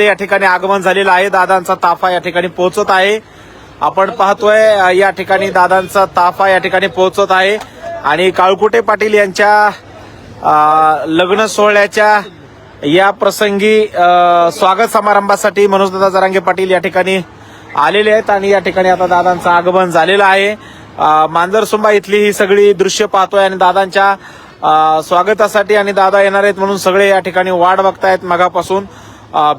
या ठिकाणी आगमन झालेलं आहे. दादांचा ताफा या ठिकाणी पोहोचत आहे. आपण पाहतोय या ठिकाणी दादांचा ताफा या ठिकाणी पोहोचत आहे आणि काळकुटे पाटील यांच्या लग्न सोहळ्याच्या या प्रसंगी स्वागत समारंभासाठी मनोजदादा जरांगे पाटील या ठिकाणी आलेले आहेत आणि या ठिकाणी आता दादांचं आगमन झालेलं आहे. मांजरसुंबा इथली ही सगळी दृश्य पाहतोय आणि दादांच्या स्वागतासाठी आणि दादा येणार आहेत म्हणून सगळे या ठिकाणी वाट बघतायत मगापासून.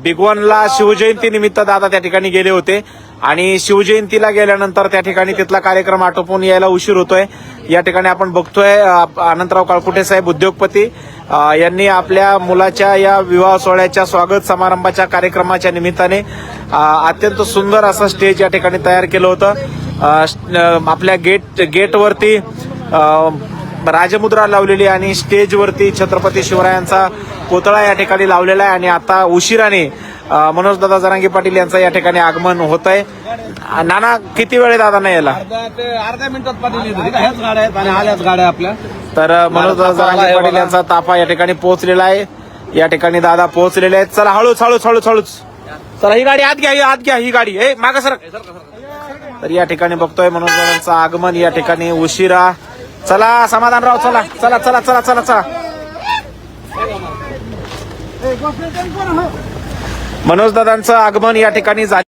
बिगवनला शिवजयंती निमित्त दादा त्या ठिकाणी गेले होते आणि शिवजयंतीला गेल्यानंतर त्या ठिकाणी तिथला कार्यक्रम आटोपून यायला उशीर होतोय. या ठिकाणी आपण बघतोय अनंतराव काळकुटे साहेब उद्योगपती यांनी आपल्या मुलाच्या या विवाह सोहळ्याच्या स्वागत समारंभाच्या कार्यक्रमाच्या निमित्ताने अत्यंत सुंदर असं स्टेज या ठिकाणी तयार केलं होतं. आपल्या गेटवरती राजमुद्रा लावलेली आणि स्टेजवरती छत्रपती शिवरायांचा पुतळा या ठिकाणी लावलेला आहे आणि आता उशिराने मनोजदादा जरांगे पाटील यांचं या ठिकाणी आगमन होत आहे. नाना किती वेळ आहे दादा यायला? अर्ध्या मिनिटात पाटील ह्याच गाड्या आहेत आणि आल्याच गाड्या आपल्या. तर मनोजदादा जरांगे पाटील यांचा ताफा या ठिकाणी पोहोचलेला आहे. या ठिकाणी दादा पोहोचलेले आहेत. चला हळूच हळूच हळूच हळूच चला ही गाडी आत घ्या ही गाडी मागा सर. तर या ठिकाणी बघतोय मनोजदादांचं आगमन या ठिकाणी उशिरा. चला समाधानराव चला चला चला चला चला चला. मनोजदादांचं आगमन या ठिकाणी झालं.